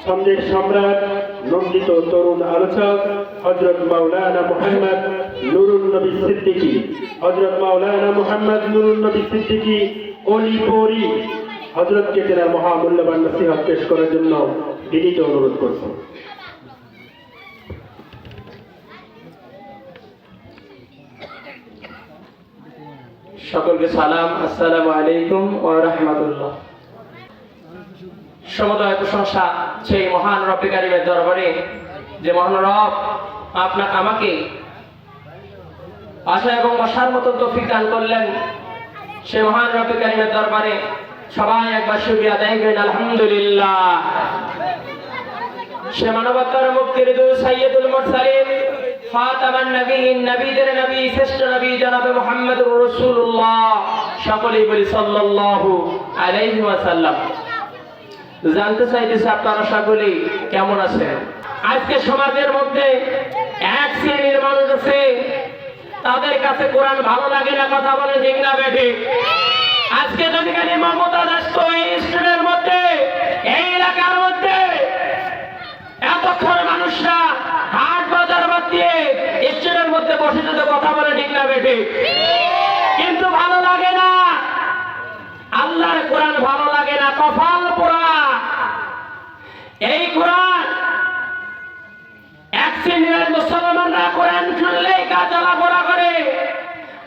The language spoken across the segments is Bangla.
সন্দেশ সম্রাট নন্দিত তরুণ আলোচক হযরত মাওলানা মুহাম্মদ নুরুন নবী সিদ্দিকী, হযরত মাওলানা মুহাম্মদ নুরুন নবী সিদ্দিকী অলিপুরি হযরতকে তেনার মহামূল্যবান নসিহত পেশ করার জন্য বিনীত অনুরোধ করছি। সকলকে সালাম, আসসালামু আলাইকুম ওয়া রাহমাতুল্লাহ। সমুদয় প্রশংসা সেই মহান রব্বে কারীমের দরবারে, যে মহান রব আমাকে আশা এবং বসার মতো তৌফিক দান করলেন। সেই মহান রব্বে কারীমের দরবারে সবাই একবার শুকরিয়া আদায় করেন আলহামদুলিল্লাহ। সে মানবতার মুক্তির দূত সাইয়্যিদুল মুরসালিন ফাতামান নবীন, নবীদের নবী, শ্রেষ্ঠ নবী জনাবে মুহাম্মদুর রাসূলুল্লাহ, সকলেই বলি সাল্লাল্লাহু আলাইহি ওয়াসাল্লাম। জানতে চাইতেছি আপনারা সকলেই কেমন আছেন? আজকে সমাজের মধ্যে এক শ্রেণীর মানুষ আছে, তাদের কাছে কোরআন ভালো লাগে না, কথা বলে ঠিক না বেঠি? আজকে যদি খালি মমতা দাস এই স্টুডেন্টের মধ্যে, এই এলাকার মধ্যে এতক্ষণ মানুষরা হাট বাজার বাদ দিয়ে স্টেজের মধ্যে বসে যেতে, কথা বলে ঠিক না বেঠি? কিন্তু ভালো লাগে না, আল্লাহর কোরআন ভালো লাগে না, কপাল পোড়া। এই কোরআন এক শ্রেণীর মুসলমানরা কোরআন শুনলেই গা জ্বালা পোড়া করে,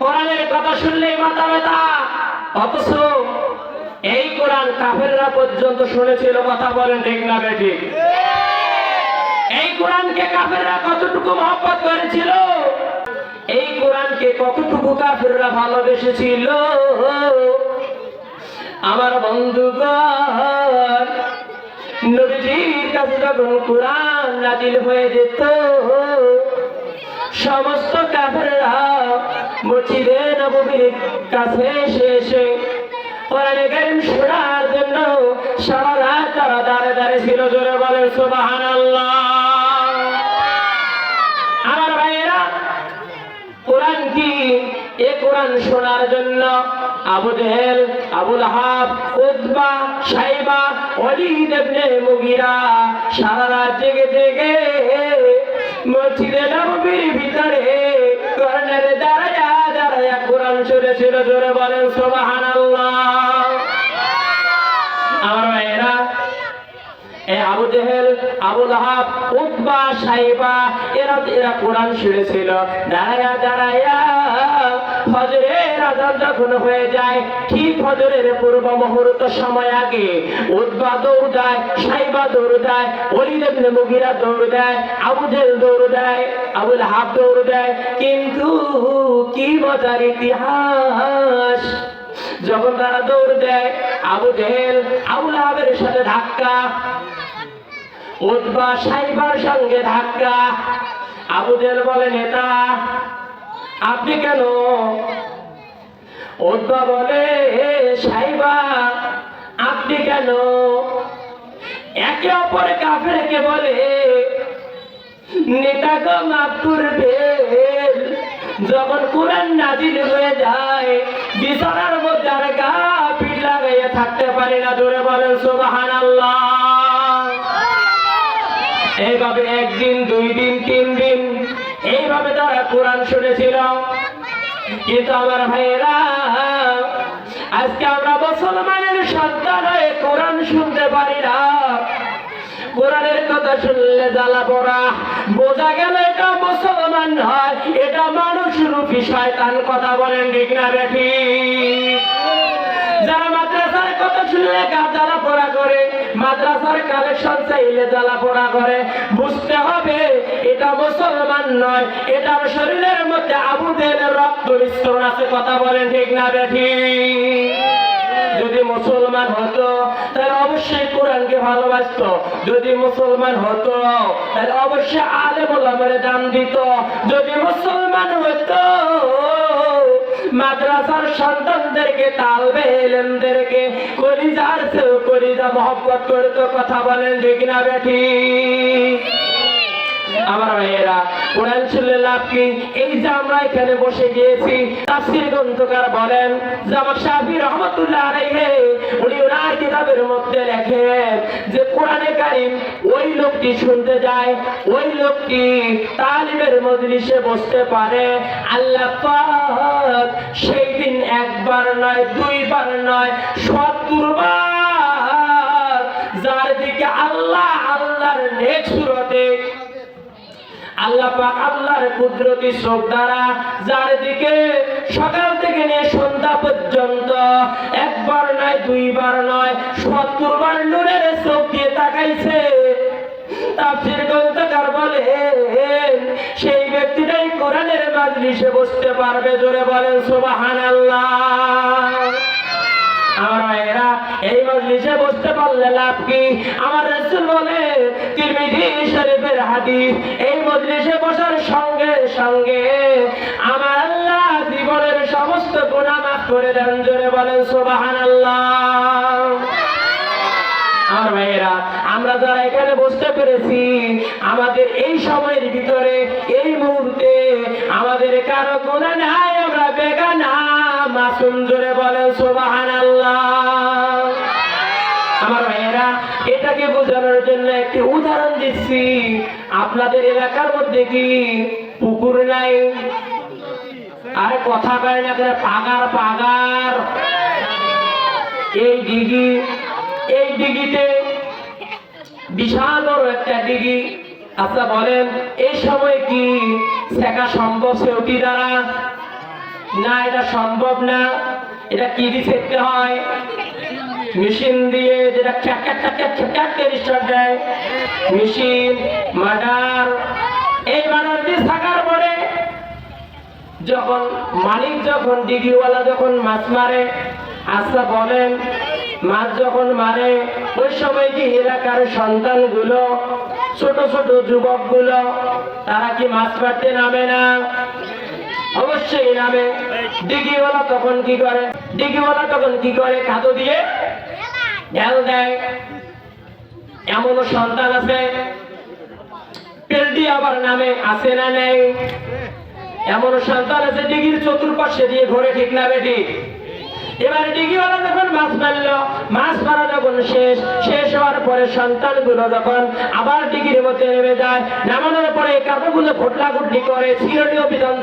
কোরআনের কথা শুনলেই মাথা ব্যথা, অথচ এই কোরআন কাফেররা পর্যন্ত শুনেছিল, কথা বলেন ঠিক না বেঠি? এই কোরআনকে কাফেররা কতটুকু মহব্বত করেছিল, এই কোরআনকে কতটুকু কাফেররা ভালোবেসেছিল। আমার বন্ধুগণ, নবীজির কাছে যখন কোরআন নাজিল হয়ে যেত, সমস্ত কাফেররা মসজিদে নববীর কাছে এসে কোরআনে কারীম শোনার জন্য সারা রাত তারা দাঁড়ে দাঁড়িয়ে ছিল। জোরে বলেন সুবহানাল্লাহ। আমার ভাইয়েরা, কোরআন কি? এ কোরআন শোনার জন্য আবু জেহেল, আবু লাহাব, উতবা, শাইবা, ওয়ালিদ ইবনে মুগীরা সারা রাত জেগে জেগে মসজিদে নববীর ভিতরে কর্নারে দাঁড়ায়া দাঁড়ায়া কোরআন শুনেছিল। জোরে বলেন সুবহানাল্লাহ। আমার ভাইয়েরা, এই আবু জেহেল, আবু লাহাব, উতবা, শাইবা এরা কোরআন শুনেছিল দাঁড়ায়া দাঁড়ায়া। ফজরের আযান যখন হয়ে যায়, ঠিক ফজরের পূর্ব মুহূর্ত সময় আগে উতবা দৌড় দেয়, শাইবা দৌড় দেয়, ওয়ালিদ ইবনে মুগীরা দৌড় দেয়, আবু জেহেল দৌড় দেয়, আবু লাহাব দৌড় দেয়। কিন্তু কি মজার ইতিহাস, যখন তারা দৌড় দেয়, আবু জেহেল আবু লাহাবের সাথে ধাক্কা, উতবা শাইবার সঙ্গে ধাক্কা। আবু জেহেল বলে, নেতা আপনি কেন? উতবা বলে, শাইবা আপনি কেন? একে অপরে কাফেরকে বলে, নেতা গো মাফ করবেন, যখন কোরআন নাজিল হয়ে যায় বিছানার মধ্যে আর গা পিঠ লাগাইয়া থাকতে পারি না। জোরে বলেন সুবহানাল্লাহ। এইভাবে একদিন, দুই দিন, তিন দিন এইভাবে তারা কোরআন শুনেছিল। কিন্তু আমার ভাইয়েরা, আজকে আমরা মুসলমানের সন্তান হয়ে কোরআন শুনতে পারি না। কোরআনের কথা শুনলে জ্বালা পোড়া, বোঝা গেল এটা মুসলমান নয়, এটা মানুষ রূপী শয়তান। কথা বলেন ঠিক না বেঠি? যারা মাদ্রাসার কথা শুনলে গা জ্বালা পোড়া করে, মাদ্রাসার কালেকশন চাইলে জ্বালা পোড়া করে, বুঝতে হবে এটা মুসলমান নয়, এটার শরীরের মধ্যে আবু জেহেলের রক্ত মিশ্রণ আছে। কথা বলেন ঠিক না বেঠি? যদি মুসলমান হতো তাহলে অবশ্যই কোরআনকে ভালোবাসতো, যদি মুসলমান হতো তাহলে অবশ্যই আলেম ওলামারে দাম দিত, যদি মুসলমান হতো মাদ্রাসার সন্তানদেরকে, তালবে ইলমদেরকে কলিজার চেয়েও কলিজা মহব্বত করতো। কথা বলেন ঠিক না বেঠি? আমার ভাইয়েরা, কোরআন শুনলে লাভ কি? এই যে আমরা এখানে বসে গিয়েছি, তাফসীর গ্রন্থকার বলেন জামাত শাফি রহমাতুল্লাহ আলাইহি, উনি ওনার কিতাবের মধ্যে লেখেন যে কোরআনে কারীম ওই লোকটি শুনতে যায়, ওই লোকটি তালিমের মজলিসে বসতে পারে, আল্লাহ পাক সেই দিন একবার নয়, দুইবার নয়, 70 বার যার দিকে আল্লাহর নেক সুরতে আল্লাহ পাক আল্লাহর কুদরতি চোখ দ্বারা যার দিকে সকাল থেকে নিয়ে সন্ধ্যা পর্যন্ত একবার নয়, দুইবার নয়, 70 বার নূরের চোখ দিয়ে তাকাইছে, তাফসীর গ্রন্থকার বলেন সেই ব্যক্তিটাই কোরআনের মাজলিসে বসতে পারবে। জোরে বলেন সুবহানাল্লাহ। আমার ভাইয়েরা, এই মজলিসে বসতে পারলে লাভ কি? আমার রাসূল বলে, তিরমিজি শরীফের হাদিস, এই মজলিসে বসার সঙ্গে সঙ্গে আমার আল্লাহ জীবনের সমস্ত গুনাহ মাফ করে দেন। জোরে বলেন সুবহানাল্লাহ। আমার ভাইয়েরা, আমরা যারা এখানে বসতে পেরেছি, আমাদের এই সময়ের ভিতরে, এই মুহূর্তে আমাদের কারো গুনাহ নাই, আমরা বেগানা মাসুম। জোরে বলেন সুবহানাল্লাহ। আমার ভাইয়েরা, এটাকে বোঝানোর জন্য একটি উদাহরণ দিচ্ছি। আপনাদের এলাকার মধ্যে কি পুকুর নাই? আরে কথা কয় না কেন? পাগার এই দিঘি, এই দিঘিতে বিশাল বড় একটা দিঘি। আপনারা বলেন এই সময় কি শেখা সম্ভব সেউটি দ্বারা? না, এটা সম্ভব না। এটা কি দিয়ে ছেঁকতে হয়? মেশিন দিয়ে, যেটা দেয় মেশিন, মাডার। এই মাডার দিয়ে থাকার পরে যখন মালিক, যখন দিঘিওয়ালা যখন মাছ মারে, আচ্ছা বলেন মাছ যখন মারে ওই সময় কি এলাকার সন্তানগুলো, ছোট ছোট যুবকগুলো, তারা কি মাছ মারতে নামে না? অবশ্যই নামে। দিঘিওয়ালা তখন কি করে? কাদো দিয়ে ঢেল দেয়। এমনও সন্তান আছে তেল দিয়ে আবার নামে, আছে না নেই? এমনও সন্তান আছে দিঘির চতুর্পাশে দিয়ে ঘোরে, ঠিক না বেঠিক? এবারে ডিগিওয়ালা যখন মাছ মারলো, মাছ মারা যখন শেষ হওয়ার পরে সন্তানগুলো যখন আবার ডিগির মধ্যে নেমে যায়, নামানোর পরে কাদাগুলো ঘটলাঘুটলি করে, চিরনি অভিযান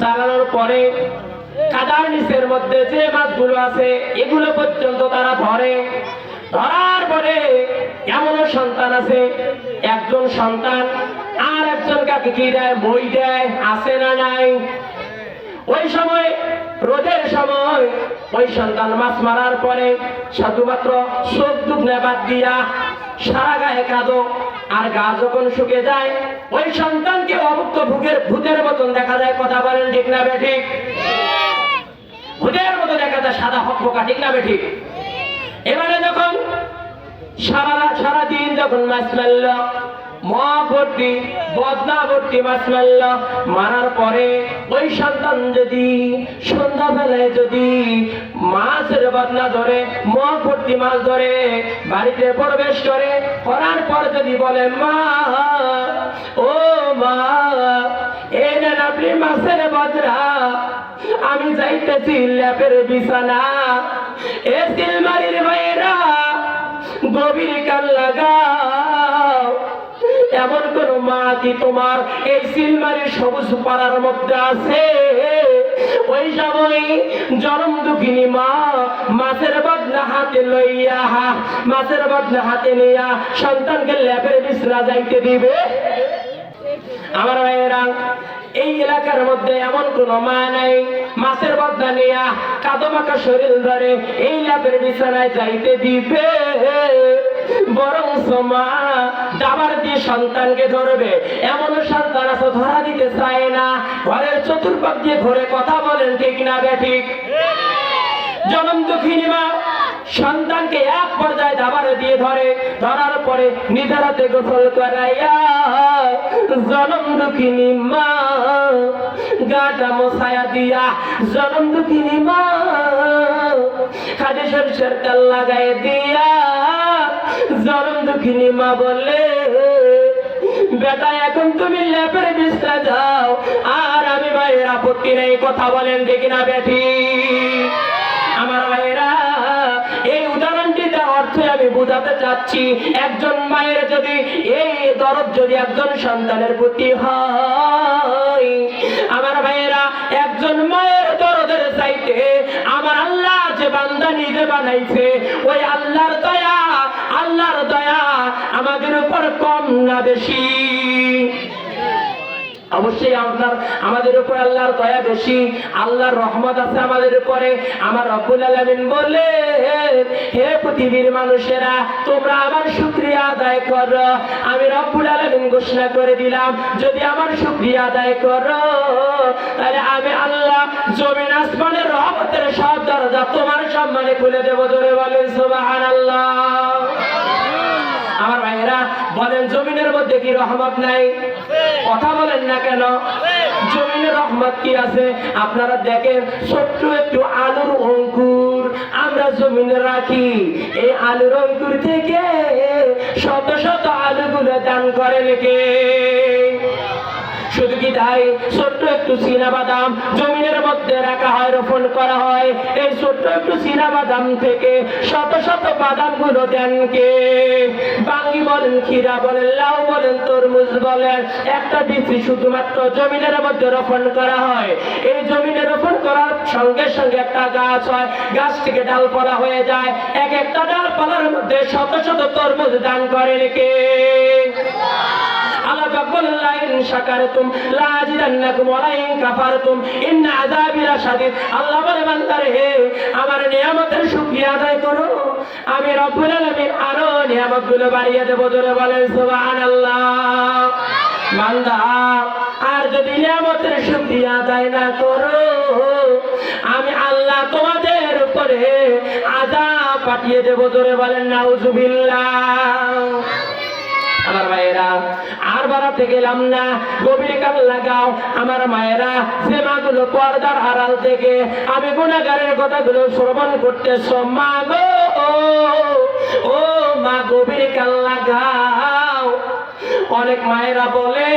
চালানোর পরে কাদার নিচের মধ্যে যে মাছগুলো আছে এগুলো পর্যন্ত তারা ধরে। ধরার পরে এমনও সন্তান আছে, একজন সন্তান আর একজন কাকে কি দেয়? মই দেয়, আছে না নাই? ওই সময়, রোদের সময়, ওই সন্তান মাছ মারার পরে শুধুমাত্র চোখ দুখনে বাদ দিয়া সারা গায়ে কাঁদো, আর গা যখন শুকে যায় ওই সন্তানকে অভুক্ত ভূতের মতন দেখা যায়। কথা বলেন ঠিক না বেঠিক? ভূতের মতো দেখা যায়, সাদা হকপকা, ঠিক না বেঠিক? এবারে যখন সারাদিন যখন মাছ মারল, মহাভর্তি বদনা ভর্তি মাছ মারল, মারার পরে ওই সন্তান যদি সন্ধ্যাবেলায় যদি মাছের বদনা ধরে, মহাভর্তি মাছ ধরে বাড়িতে প্রবেশ করে, করার পর যদি বলে, মা, ও মা, এই নেন আপনি মাছের বদনা, আমি যাইতেছি ল্যাপের বিছানা। এ সিলমারির ভাইয়েরা, গভীর কান লাগাও। এমন কোন মা কি তোমার এই সিলমারির সবুজ পাড়ার মধ্যে আছে? ওই সময় জনম দুঃখিনী মা মাছের বদনা হাতে লইয়া, মাছের বদনা হাতে নিয়া সন্তানকে ল্যাপের বিছানা যাইতে দিবে? আমার ভাইয়েরা, এই এলাকার মধ্যে এমন কোন মা নাই মাছের বদনা নিয়া কাদো মাখা শরীর ধরে এই ল্যাপের বিছানায় যাইতে দিবে। বরং মা দাবার দিয়ে সন্তানকে ধরবে। এমন সন্তান আছে ধরা দিতে চায় না, ঘরের চতুর্পাশ দিয়ে ঘুরে। কথা বলেন ঠিক না বেঠিক? জনম দুঃখিনী মা সন্তানকে এক পর্যায়ে দাবারে দিয়ে ধরে, ধরার পরে নিজের হাতে গোসল করাইয়া জনম দুঃখিনী মা গাটা মোছায়া দিয়া, জনম দুঃখিনী মা খাদে সরষের তেল লাগাই দিয়া, জনম দুঃখিনী মা বলে, বেটা এখন তুমি ল্যাপের বিছানা যাও, আর আমি ভাইয়ের আপত্তি নেই। কথা বলেন ঠিক না বেঠিক? আমার ভাইয়েরা, এই উদাহরণটি দেওয়ার অর্থে আমি বোঝাতে চাচ্ছি, একজন মায়ের যদি এই দরদ যদি একজন সন্তানের প্রতি হয়, আমার ভাইয়েরা, একজন মায়ের দরদের চাইতে আমার আল্লাহ যে বান্দা নিজে বানাইছে, ওই আল্লাহর দয়া আমাদের উপর কম না বেশি? অবশ্যই আমাদের উপর আল্লাহর দয়া বেশি, আল্লাহর রহমত আছে আমাদের উপরে। আমার রব্বুল আলামিন বলে, হে পৃথিবীর মানুষেরা, তোমরা আমার শুকরিয়া আদায় করো। আমি রব্বুল আলামিন ঘোষণা করে দিলাম, যদি আমার শুকরিয়া আদায় করো, তাহলে আমি আল্লাহ জমিন আসমানের রহমতের সব দরজা তোমার সম্মানে খুলে দেব। ধরে বলেন সুবহানাল্লাহ। আমার ভাইয়েরা বলেন, জমিনের মধ্যে কি রহমত নাই? কথা বলেন না কেন? জমিনের রহমত কি আছে? আপনারা দেখেন, ছোট্ট একটু আলুর অঙ্কুর আমরা জমিনে রাখি, এই আলুর অঙ্কুর থেকে শত শত আলুগুলো দান করে কে? শুধু কি তাই? ছোট্ট একটু চীনাবাদাম জমিনের মধ্যে রাখা হয়, রোপণ করা হয়, এই ছোট্ট একটু চীনাবাদাম থেকে শত শত বাদাম গুলো দেন কে? বাঙ্গি বলেন, ক্ষীরা বলেন, লাউ বলেন, তরমুজ বলেন, একটা বীজ শুধুমাত্র জমিনের মধ্যে রোপণ করা হয়। এই জমিনে রোপণ করার সঙ্গে সঙ্গে একটা গাছ হয়, গাছ থেকে ডালপালা হয়ে যায়, এক একটা ডালপালার মধ্যে শত শত তরমুজ দান করেন কে? আল্লাহ পাক বলেন, লা ইন শাকারতুম লা আযিদান্নাকুম ওয়া লা ইন কাফারতুম ইন্না আযাবি লাশাদীদ। আল্লাহ বলে, বান্দারে, হে আমার নিয়ামতের শুকরিয়া আদায় করো, আমি রব্বুল আলামিন আরো নিয়ামতগুলো বাড়িয়ে দেব। ধরে বলেন সুবহানাল্লাহ। বান্দা, আর যদি নিয়ামতের শুকরিয়া আদায় না করো, আমি আল্লাহ তোমাদের উপরে আযাব পাঠিয়ে দেব। ধরে বলেন নাউযুবিল্লাহ। আমার মায়েরা, আর বাড়াতে গেলাম না, গভীর কান লাগাও। আমার মায়েরা, যে মাগুলো পর্দার আড়াল থেকে আমি গুনাহগারের কথাগুলো শ্রবণ করতেছ, মা গো, ও মা, গভীর কান লাগাও। অনেক মায়েরা বলে,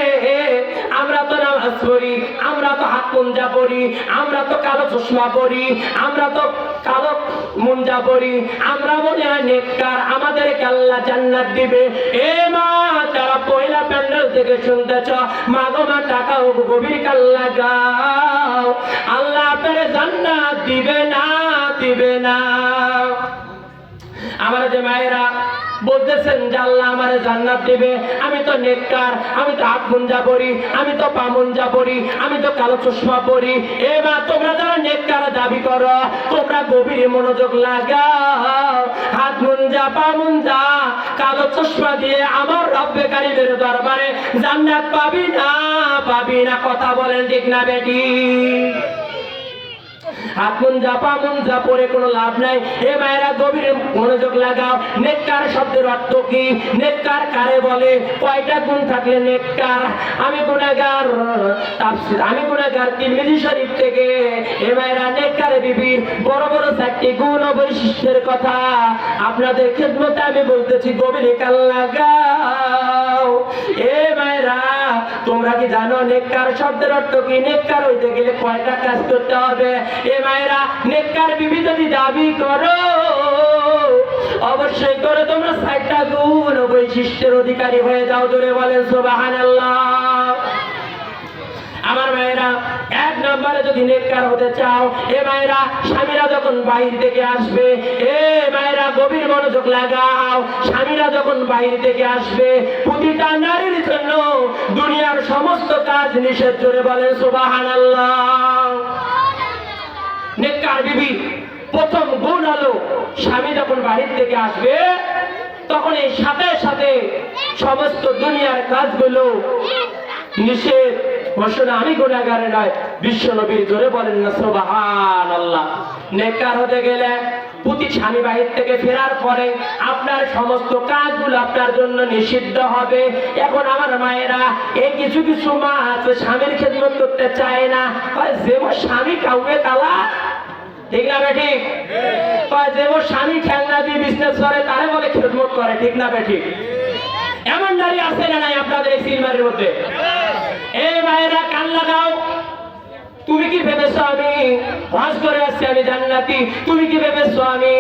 আমরা তো নামাজ পড়ি, আমরা তো হাত মুঞ্জা পড়ি, আমরা তো কালো চশমা পড়ি, আমরা তো কালো মুঞ্জা পড়ি, আমরা মনে হয় নেককার, আমাদেরকে আল্লাহ জান্নাত দিবে। এ মা, যারা পয়লা প্যান্ডেল থেকে শুনতেছ, মা গো মা, টাকাও গভীর কান লাগাও, আল্লাহ আপনারে জান্নাত দিবে না, দিবে না। আমার যে মায়েরা বলতেছেন যে আল্লাহ আমারে জান্নাত দিবে, আমি তো নেককার, আমি তো হাত মুঞ্জা পড়ি, আমি তো পা মুঞ্জা পড়ি, আমি তো কালো চশমা পড়ি। এবার তোমরা যারা নেককার দাবি করো, তোমরা গভীর মনোযোগ লাগাও। হাত মুঞ্জা, পা মুঞ্জা, কালো চশমা দিয়ে আমার রব্বে কারিমের দরবারে জান্নাত পাবি না, পাবি না। কথা বলেন ঠিক না বেটি? হাত মুঞ্জা, পা মুঞ্জা পরে কোনো লাভ নাই। এ মায়েরা, গভীর মনোযোগ লাগাও। নেককার শব্দের অর্থ কি? নেককার কারে বলে? কয়টা গুণ থাকলে নেককার? আমি গুনাহগার, তাফসীর আমি গুনাহগার তিরমিজি শরীফ থেকে। এ মায়েরা, নেককার বিবির বড় বড় 4টি গুণ ও বৈশিষ্ট্যের কথা আপনাদের খেদমতে আমি বলতেছি, গভীর কান লাগাও। এ মায়েরা, তোমরা কি জানো নেককার শব্দের অর্থ কি? নেককার হইতে গেলে কয়টা কাজ করতে হবে? এ মায়েরা, নেককার বিবি যদি দাবি করো, অবশ্যই করে তোমরা 4টা গুণ ও বৈশিষ্ট্যের অধিকারী হয়ে যাও। ধরে বলেন সুবহানাল্লাহ। আমার মায়েরা, 1 নম্বরে যদি নেককার হতে চাও, এ মায়েরা, স্বামীরা যখন বাইরে থেকে আসবে, এ মায়েরা, গভীর মনোযোগ লাগাও। স্বামীরা যখন বাইরে থেকে আসবে, প্রতিটা নারীর জন্য দুনিয়ার সমস্ত কাজ নিষেধ। জোরে বলেন সুবহানাল্লাহ। নেককার বিবি প্রথম গুণ হলো, স্বামী যখন বাহির থেকে আসবে, তখন এই সাথে সাথে সমস্ত দুনিয়ার কাজগুলো নিষেধ ঘোষণা। আমি গুনাহগারে নয়, বিশ্ব নবীর। জোরে বলেন না সুবহানাল্লাহ। নেককার হতে গেলে প্রতি স্বামী বাহির থেকে ফেরার পরে আপনার সমস্ত কাজগুলো আপনার জন্য নিষিদ্ধ হবে। এখন আমার মায়েরা, এই কিছু কিছু মা আছে স্বামীর খেদমত করতে চায় না, যে স্বামী কাউকে কালা, ঠিক না বেঠিক? যে স্বামী ঠ্যাংনা দিয়ে বিজনেস করে, তারে বলে খেদমত করে, ঠিক না বেঠিক? এমন নারী আছে না নাই আপনাদের এই সিলমারির মধ্যে? এই মায়েরা, কান লাগাও। তুমি কি ভেবেছো আমি হজ করে আসছি আমি জান্নাতি? তুমি কি ভেবেছো আমি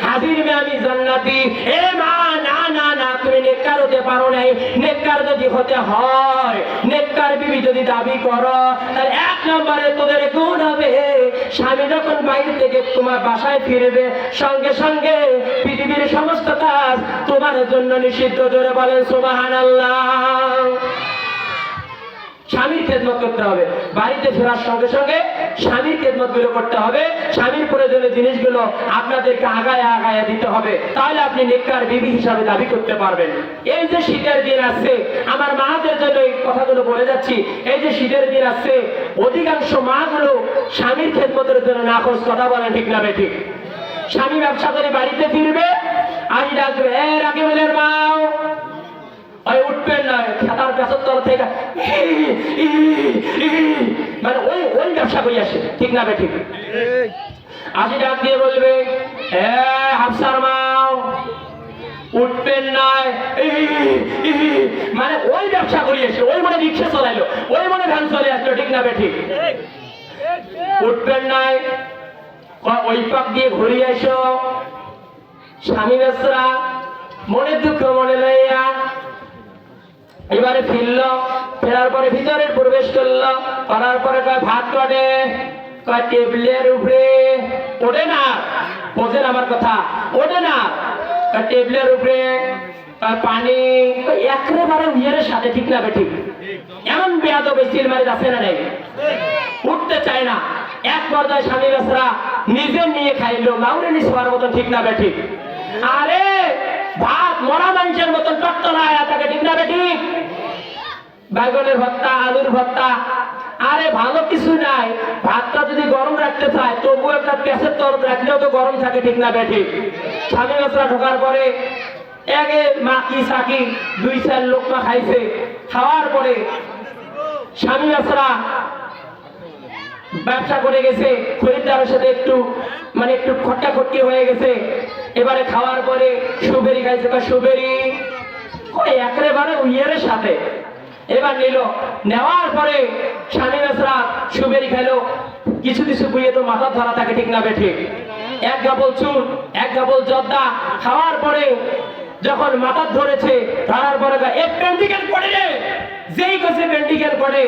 হাজির মে আমি জান্নাতি? এ মা, না না না, তুমি নেককার হতে পারো নাই। নেককার যদি হতে হয়, নেককার বিবি যদি দাবি করো, তাহলে এক নম্বরে তোদের গুণ হবে, স্বামী যখন বাইরে থেকে তোমার বাসায় ফিরবে, সঙ্গে সঙ্গে পৃথিবীর সমস্ত কাজ তোমার জন্য নিষিদ্ধ। জোরে বলেন সুবহানাল্লাহ। স্বামীর খেদমত করতে হবে, বাড়িতে ফেরার সঙ্গে সঙ্গে স্বামীর খেদমত গুলো করতে হবে, স্বামীর প্রয়োজনীয় জিনিসগুলো আপনাদেরকে আগায় আগায় দিতে হবে, তাহলে আপনি নেককার বিবি হিসাবে দাবি করতে পারবেন। এই যে শীতের দিন আসছে, আমার মাদের জন্য এই কথাগুলো বলে যাচ্ছি, এই যে শীতের দিন আসছে, অধিকাংশ মাগুলো স্বামীর খেদমতের জন্য নাখোশ। কথা বলেন ঠিক না বেঠিক? স্বামী ব্যবসা করে বাড়িতে ফিরবে, আজ ডাকবে, এ রাকিবুলের মাও, ওই উঠবেন না, খাতার গাছের তল থেকে মানে ওই ওই ব্যবসা করে আসে। ঠিক না বেঠিক? আসি ডাক দিয়ে বলবে, এ হাফসার মাও, উঠবেন না, মানে ওই ব্যবসা করে আসে, ওই মনে রিক্সা চলাইলো, ওই মনে ভ্যান চলে আসলো। ঠিক না বেঠিক? উঠবেন নাই, ওই পাক দিয়ে ঘুরিয়ে এসো। স্বামী বেসরা মনের দুঃখ মনে লইয়া এবারে ফিরলো, ফেরার পরে ভিতরে প্রবেশ করলো, করার পরে কয় ভাত কাটে, কয় টেবিলের উপরে, ওঠে না, বোঝেন আমার কথা, ওঠে না, কয় টেবিলের উপরে, কয় পানি, একেবারে উইয়ের সাথে। ঠিক না বেঠিক? এমন বেয়াদব সিল মারি আছে না নাই? উঠতে চায় না। এক পর্যায়ে স্বামী বেসরা নিজে নিয়ে খাইলো, মাউরে নিশোয়ার মতন। ঠিক না বেঠিক? আরে ভাত মরা মানুষের মতন টট্টলা আয়া থাকে। ঠিক না বেঠিক? বেগুনের ভর্তা, আলুর ভর্তা, আরে ভালো কিছু নাই। ভাতটা যদি গরম রাখতে চায়, তবু একটা গ্যাসের তরফ রাখলেও তো গরম থাকে। ঠিক না বেঠিক? স্বামী বেসরা ঢোকার পরে একে মাকি সাকি 2-4 লোকমা খাইছে। খাওয়ার পরে স্বামী বেসরা ব্যবসা করে গেছে, খরিদ্দারের সাথে একটু মানে একটু খট্টাখট্টি হয়ে গেছে। এবারে খাওয়ার পরে সুবেরি খাইছে, সুবেরি ওই একেবারে উইয়ের সাথে। এবার নিল, নেওয়ার পরে স্বামী বেসরা সুবেরি খাইলো, কিছু কিছু বুয়ে তো মাথা ধরা থাকে। ঠিক না বেঠিক? এক গাবল চুন, এক গাবল জর্দা খাওয়ার পরে যখন মাথা ধরেছে, ধরার পরে এ পেন্টিকেল পড়ে রে, যেই কাছে পেন্টিকেল পড়ে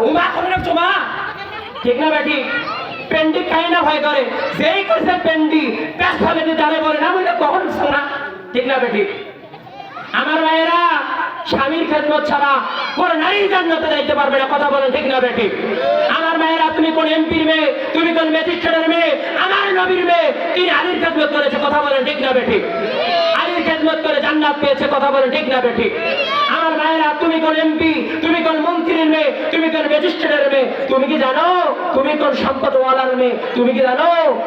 উমা করে রাখছো মা। ঠিক না বেঠিক? পেন্ডি খাই না ভয় করে, যেই করছে পেন্ডি প্যাস ফেলে দিয়ে দাঁড়ে বলে না, আমি কখন শোনা। ঠিক না বেঠিক? আমার ভাইয়েরা, স্বামীর খেদমত ছাড়া কোন নারী জান্নাতে যাইতে পারবে না। কথা বলেন ঠিক না বেঠিক? আমার ভাইয়েরা, তুমি কোন এমপির মেয়ে, তুমি কোন ম্যাজিস্ট্রেটের মেয়ে, আমার নবীর মেয়ে, তিনি আলীর খেদমত করেছে। কথা বলেন ঠিক না বেঠিক? আলীর খেদমত করে জান্নাত পেয়েছে। কথা বলেন ঠিক না বেঠিক? আমার ভাইয়েরা, তুমি কোন এমপি, তুমি কোন মন্ত্রীর মেয়ে, তুমি কোন ম্যাজিস্ট্রেটের মেয়ে, তুমি কি জানো তুমি কোন সম্পদওয়ালার মেয়ে? তুমি কি জানো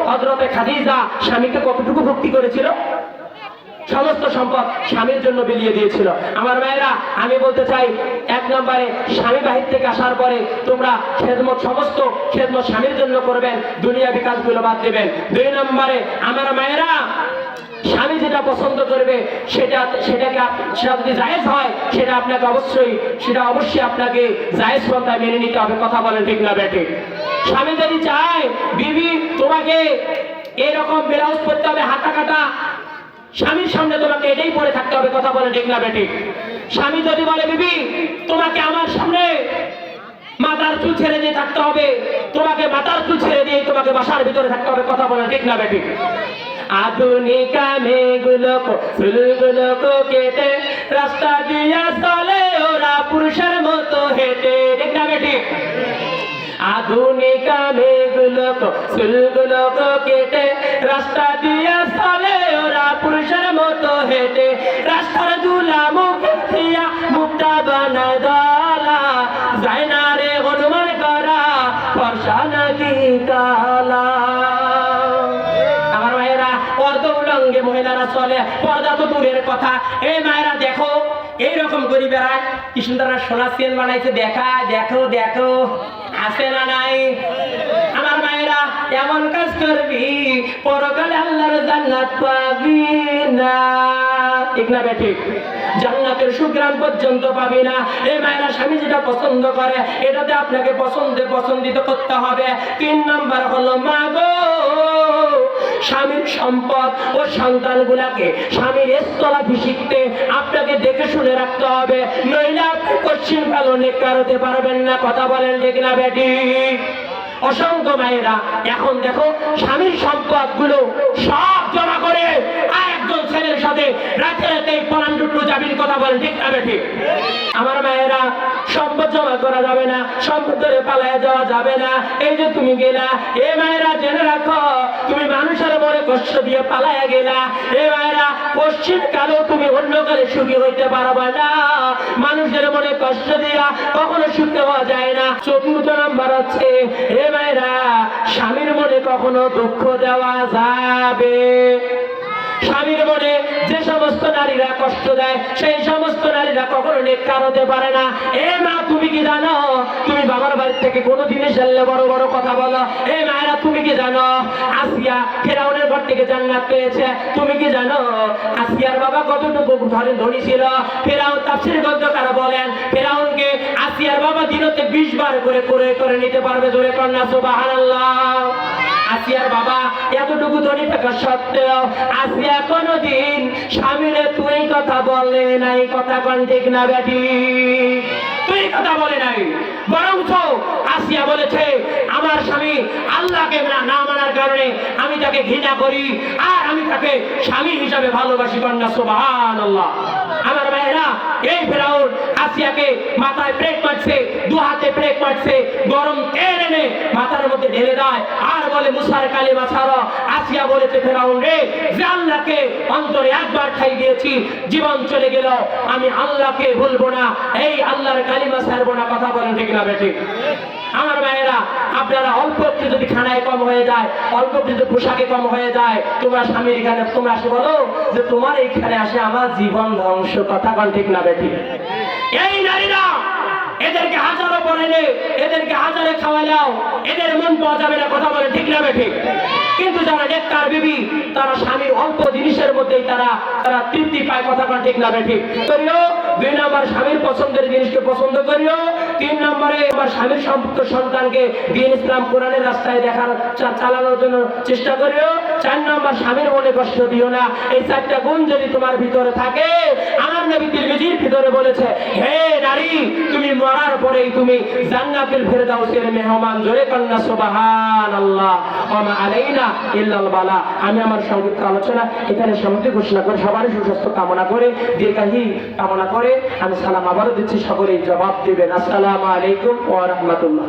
হযরতে খাদিজা স্বামীকে কতটুকু ভক্তি করেছিল? সমস্ত সম্পদ স্বামীর জন্য বিলিয়ে দিয়েছিল। আমার ভাইয়েরা, আমি বলতে চাই, এক নম্বরে স্বামী বাহির থেকে আসার পরে তোমরা খেদমত, সমস্ত খেদমত স্বামীর জন্য করবেন, দুনিয়া বিকাশগুলো বাদ দেবেন। 2 নম্বরে আমার মায়েরা, স্বামী যেটা পছন্দ করবে সেটাকে সেটা যদি জায়েজ হয়, সেটা অবশ্যই আপনাকে জায়েজ পন্থায় মেনে নিতে হবে। কথা বলেন ঠিক না বেঠিক? স্বামী যদি চায় বিবি তোমাকে এরকম ব্লাউজ পরতে হবে হাতা কাটা, স্বামীর সামনে তোমাকে এটাই পরে থাকতে হবে। কথা বলেন ঠিক না বেঠিক? স্বামী যদি বলে বিবি তোমাকে আমার সামনে মাথার চুল ছেড়ে দিয়ে থাকতে হবে, তোমাকে মাথার চুল ছেড়ে দিয়ে তোমাকে বাসার ভিতরে থাকতে হবে। কথা বলেন ঠিক না বেঠিক? আধুনিকা মেয়েগুলোকে চুলগুলোকে কেটে রাস্তা দিয়া চলে ওরা পুরুষের মতো হেঁটে। ঠিক না বেঠিক? আধুনিকা মেয়েগুলোকে চুলগুলোকে কেটে রাস্তা দিয়া চলে ওরা পুরুষের মতো হেঁটে, রাস্তার দুলা মুখে দিয়া মুখটা বানায় দলা, যায় না রে অনুমান করা ফর্সা নাকি কালা। আমার মায়েরা, পর্দা উলঙ্গে মহিলারা চলে, পর্দা তো দূরের কথা। এই মায়েরা দেখো, এইরকম করি বেড়ায়, কি সুন্দর সোনা চেন বানাইছে, দেখা দেখো দেখো, আছে না নাই? আমার মায়েরা, এমন কাজ করবি পরকালে আল্লাহর জান্নাত পাবি না। ঠিক না বেঠিক? জান্নাতের সুগ্রাম পর্যন্ত পাবি না। এই মায়েরা স্বামী যেটা পছন্দ করে এটাতে আপনাকে পছন্দিত করতে হবে। 3 নাম্বার হলো মা গো, স্বামীর সম্পদ ও সন্তানগুলাকে স্বামীর স্থলাভি শিখতে আপনাকে দেখে শুনে রাখতে হবে, নইলে আপনি কঠিন কালো নেককার হতে পারবেন না। কথা বলেন ঠিক না বেটি? অসংখ্য মায়েরা এখন দেখো স্বামীর সম্পদ গুলো সব জমা করে আর একজন ছেলের সাথে রাতে রাতে পরান টুকরো যাবির। কথা বলেন ঠিক না বেটি? আমার মায়েরা সম্পদ জমা করা যাবে না, সম্পদ ধরে পালায় যাওয়া যাবে না। এই যে তুমি গেলা, এ মায়েরা জেনে রাখো তুমি মানুষের মনে কষ্ট দিয়ে পালায় গেলা। এ মায়েরা পশ্চিম কালেও তুমি অন্য কালে সুখী হইতে পারবে না। মানুষের মনে কষ্ট দিয়া কখনো সুখী হওয়া যায় না। 4 নাম্বার হচ্ছে এ মায়েরা স্বামীর মনে কখনো দুঃখ দেওয়া যাবে। স্বামীর মনে যে সমস্ত নারীরা কষ্ট দেয় সেই সমস্ত নারীরা কখনো নেককার হতে পারে না। এ মা তুমি কি জানো তুমি বাবার বাড়ি থেকে কোনো জিনিস আনলে বড় বড় কথা বলো? এই মায়েরা তুমি কি জানো আসিয়া ফেরাউনের ঘর থেকে জান্নাত পেয়েছে? তুমি কি জানো আসিয়ার বাবা কতটুকু ধনী ছিল? ফেরাউন তাফসীর গ্রন্থকার বলেন ফেরাউনকে আসিয়ার বাবা দিনতে 20 বার করে করে নিতে পারবে। জোরে কন্যা সুবহানাল্লাহ। আসিয়ার বাবা এতটুকু ধনী থাকা সত্ত্বেও আসিয়া কোনদিন স্বামীরে তুই কথা বলে নাই। কথা কোন ঠিক না বেটি? তুই কথা বলে নাই, বরঞ্চ আসিয়া বলেছে আমার স্বামী আল্লাহকে না মানার কারণে আমি তাকে ঘৃণা করি আর আমি তাকে স্বামী হিসাবে ভালোবাসি। কন্যা সুবহানাল্লাহ। আমার ভাইয়েরা এই ফেরাউন আসিয়াকে মাথায় ব্রেক মারছে, 2 হাতে ব্রেক মারছে, গরম তেল এনে মাথার মধ্যে ঢেলে দেয় আর বলে মুসার কালিমা ছাড়ো। আসিয়া বলেছে ফেরাউন রে, যে আল্লাহকে অন্তরে একবার ঠাই দিয়েছি জীবন চলে গেল, আমি আল্লাহকে ভুলবো না, এই আল্লাহর কালিমা ছাড়বো না। কথা বলেন ঠিক না বেঠিক? আমার ভাইয়েরা আপনারা অল্প একটু যদি খানায় কম হয়ে যায়, অল্প একটু যদি পোশাকে কম হয়ে যায়, তোমরা স্বামীর এখানে তোমরা আসে বলো যে তোমার এইখানে আসে আমার জীবন ধ্বংস। কথা কোন ঠিক না বেঠিক? এই নারীরা এদেরকে হাজারো পড়াইলে, এদেরকে হাজারে খাওয়াইলেও এদের মন পাওয়া যাবে না। কথা বলে ঠিক না বেঠিক? কিন্তু যারা নেককার বিবি তারা স্বামীর অল্প জিনিসের মধ্যেই তারা তৃপ্তি পায়। কথা কোন ঠিক না বেঠিক? করিও 2 নাম্বার স্বামীর পছন্দের জিনিসকে পছন্দ করিও। 3 নম্বরে আমার স্বামীর সম্পৃক্ত সন্তানকে দ্বীন ইসলাম কোরআনের রাস্তায় দেখার চালানোর জন্য চেষ্টা করিও। 4 নম্বর স্বামীর মনে কষ্ট দিও না। এই 4টা গুণ যদি তোমার ভিতরে থাকে, আমার নবী তিরমিজির ভিতরে বলেছে হে নারী তুমি মরার পরেই তুমি জান্নাতুল ফেরদাউসের মেহমান। জোরে কন্যা সুবহানাল্লাহ। ওয়া মা আলাইনা ইল্লাল বালা। আমি আমার সংক্ষিপ্ত আলোচনা এখানে সমাপ্তি ঘোষণা করে সবার সুস্বাস্থ্য কামনা করে দীর্ঘায়ু কামনা করে আমি সালাম আবারও দিচ্ছি। সকলেই জবাব দিবেন। আসসালামু আলাইকুম ওয়া রাহমাতুল্লাহ।